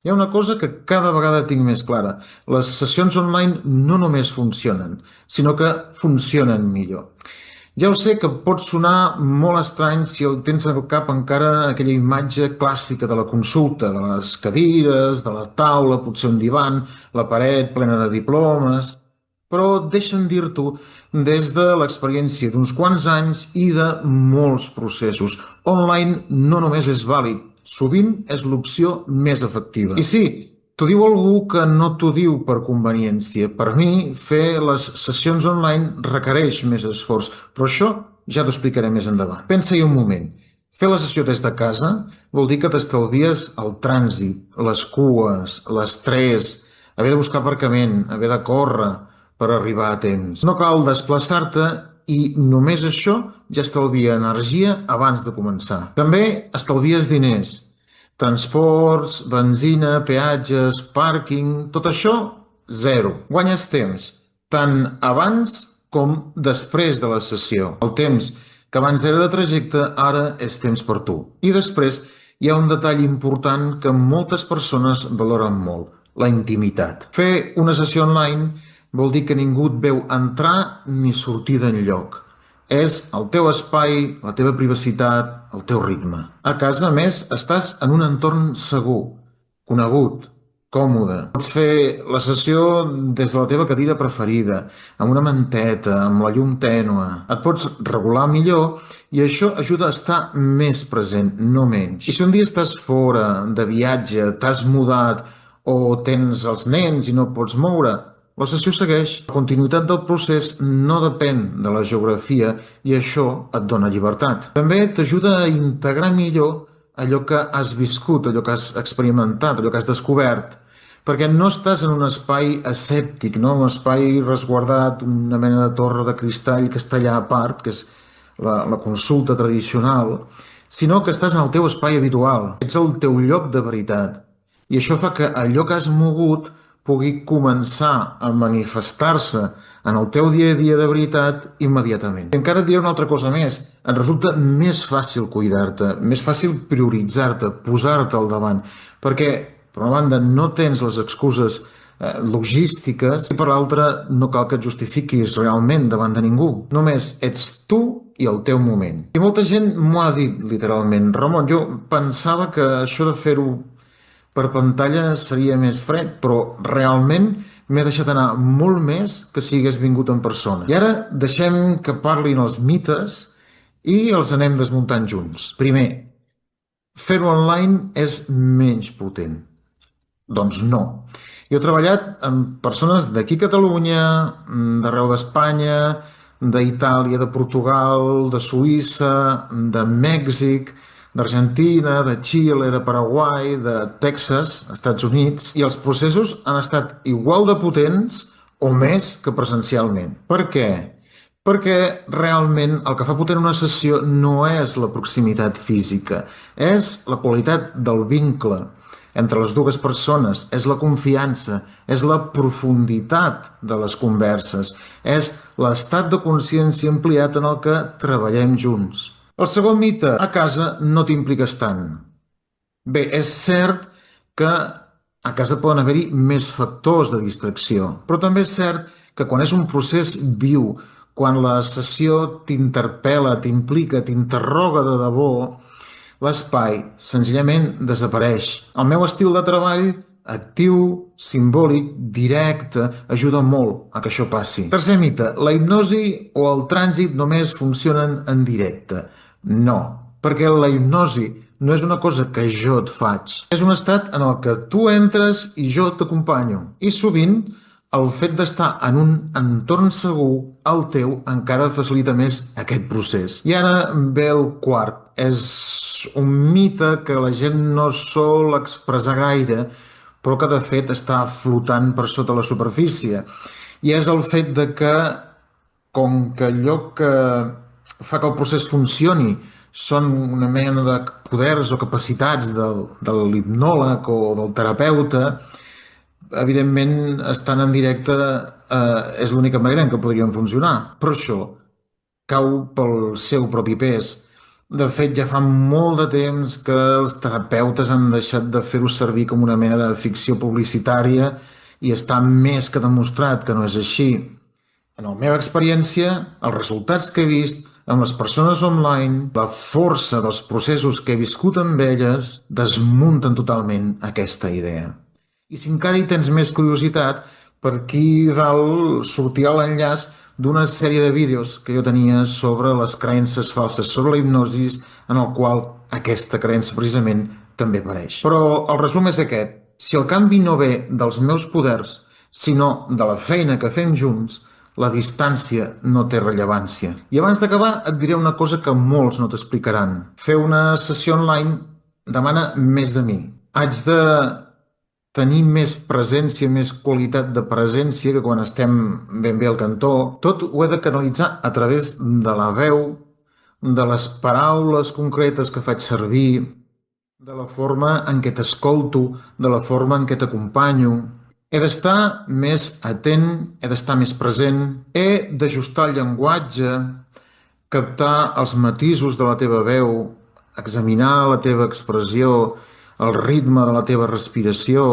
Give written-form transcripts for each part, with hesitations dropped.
Hi ha una cosa que cada vegada tinc més clara. Les sessions online no només funcionen, sinó que funcionen millor. Ja ho sé que pot sonar molt estrany si el tens al cap encara aquella imatge clàssica de la consulta, de les cadires, de la taula, potser un divan, la paret plena de diplomes... Però deixa'm dir-t'ho des de l'experiència d'uns quants anys i de molts processos. Online no només és vàlid, sovint és l'opció més efectiva. I sí, t'ho diu algú que no t'ho diu per conveniència. Per mi, fer les sessions online requereix més esforç, però això ja t'ho explicaré més endavant. Pensa-hi un moment. Fer la sessió des de casa vol dir que t'estalvies el trànsit, les cues, l'estrès, haver de buscar aparcament, haver de córrer per arribar a temps. No cal desplaçar-te i només això ja estalvia energia abans de començar. També estalvies diners. Transports, benzina, peatges, pàrquing, tot això, zero. Guanyes temps, tant abans com després de la sessió. El temps que abans era de trajecte, ara és temps per tu. I després hi ha un detall important que moltes persones valoren molt, la intimitat. Fer una sessió online vol dir que ningú et veu entrar ni sortir d'enlloc. És el teu espai, la teva privacitat, el teu ritme. A casa, a més, estàs en un entorn segur, conegut, còmode. Pots fer la sessió des de la teva cadira preferida, amb una manteta, amb la llum tènue. Et pots regular millor i això ajuda a estar més present, no menys. I si un dia estàs fora, de viatge, t'has mudat o tens els nens i no et pots moure, la sessió segueix. La continuïtat del procés no depèn de la geografia i això et dona llibertat. També t'ajuda a integrar millor allò que has viscut, allò que has experimentat, allò que has descobert, perquè no estàs en un espai escèptic, no? Un espai resguardat, una mena de torre de cristall que està allà a part, que és la consulta tradicional, sinó que estàs en el teu espai habitual. Ets el teu lloc de veritat. I això fa que allò que has mogut pugui començar a manifestar-se en el teu dia a dia de veritat immediatament. I encara et diré una altra cosa més. Et resulta més fàcil cuidar-te, més fàcil prioritzar-te, posar-te al davant, perquè, per una banda, no tens les excuses logístiques i, per l'altra, no cal que et justifiquis realment davant de ningú. Només ets tu i el teu moment. I molta gent m'ho ha dit, literalment. Ramon, jo pensava que això de fer-ho per pantalla seria més fred, però realment m'he deixat anar molt més que si hagués vingut en persona. I ara deixem que parlin els mites i els anem desmuntant junts. Primer, fer-ho online és menys potent. Doncs no. Jo he treballat amb persones d'aquí a Catalunya, d'arreu d'Espanya, d'Itàlia, de Portugal, de Suïssa, de Mèxic, d'Argentina, de Xile, de Paraguai, de Texas, Estats Units, i els processos han estat igual de potents o més que presencialment. Per què? Perquè realment el que fa potent una sessió no és la proximitat física, és la qualitat del vincle entre les dues persones, és la confiança, és la profunditat de les converses, és l'estat de consciència ampliat en el que treballem junts. El segon mite, a casa no t'impliques tant. Bé, és cert que a casa poden haver-hi més factors de distracció, però també és cert que quan és un procés viu, quan la sessió t'interpel·la, t'implica, t'interroga de debò, l'espai senzillament desapareix. El meu estil de treball, actiu, simbòlic, directe, ajuda molt a que això passi. Tercer mite, la hipnosi o el trànsit només funcionen en directe. No, perquè la hipnosi no és una cosa que jo et faig. És un estat en el que tu entres i jo t'acompanyo. I sovint el fet d'estar en un entorn segur, el teu, encara facilita més aquest procés. I ara ve el quart. És un mite que la gent no sol expressar gaire, però que de fet està flotant per sota la superfície. I és el fet de que, com que allò que fa que el procés funcioni són una mena de poders o capacitats de l'hipnòleg o del terapeuta, evidentment, estant en directe és l'única manera en què podrien funcionar. Però això cau pel seu propi pes. De fet, ja fa molt de temps que els terapeutes han deixat de fer-ho servir com una mena de ficció publicitària i està més que demostrat que no és així. En la meva experiència, els resultats que he vist amb les persones online, la força dels processos que he viscut amb elles, desmunten totalment aquesta idea. I si encara hi tens més curiositat, per aquí dalt sortirà l'enllaç d'una sèrie de vídeos que jo tenia sobre les creences falses, sobre la hipnosi, en el qual aquesta creença precisament també apareix. Però el resum és aquest. Si el canvi no ve dels meus poders, sinó de la feina que fem junts, la distància no té rellevància. I abans d'acabar et diré una cosa que molts no t'explicaran. Fer una sessió online demana més de mi. Haig de tenir més presència, més qualitat de presència que quan estem ben bé al cantó. Tot ho he de canalitzar a través de la veu, de les paraules concretes que faig servir, de la forma en què t'escolto, de la forma en què t'acompanyo. He d'estar més atent, he d'estar més present, he d'ajustar el llenguatge, captar els matisos de la teva veu, examinar la teva expressió, el ritme de la teva respiració,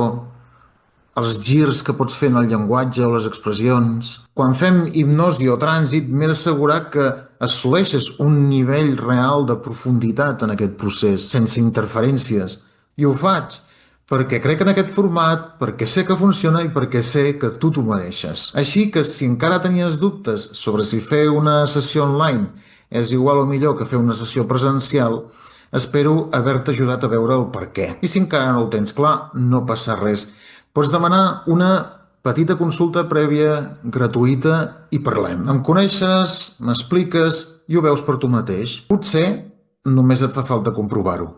els girs que pots fer en el llenguatge o les expressions. Quan fem hipnosi o trànsit, m'he d'assegurar que assoleixes un nivell real de profunditat en aquest procés, sense interferències. I ho faig perquè crec en aquest format, perquè sé que funciona i perquè sé que tu t'ho mereixes. Així que si encara tenies dubtes sobre si fer una sessió online és igual o millor que fer una sessió presencial, espero haver-te ajudat a veure el per què. I si encara no ho tens clar, no passa res. Pots demanar una petita consulta prèvia, gratuïta, i parlem. Em coneixes, m'expliques i ho veus per tu mateix. Potser només et fa falta comprovar-ho.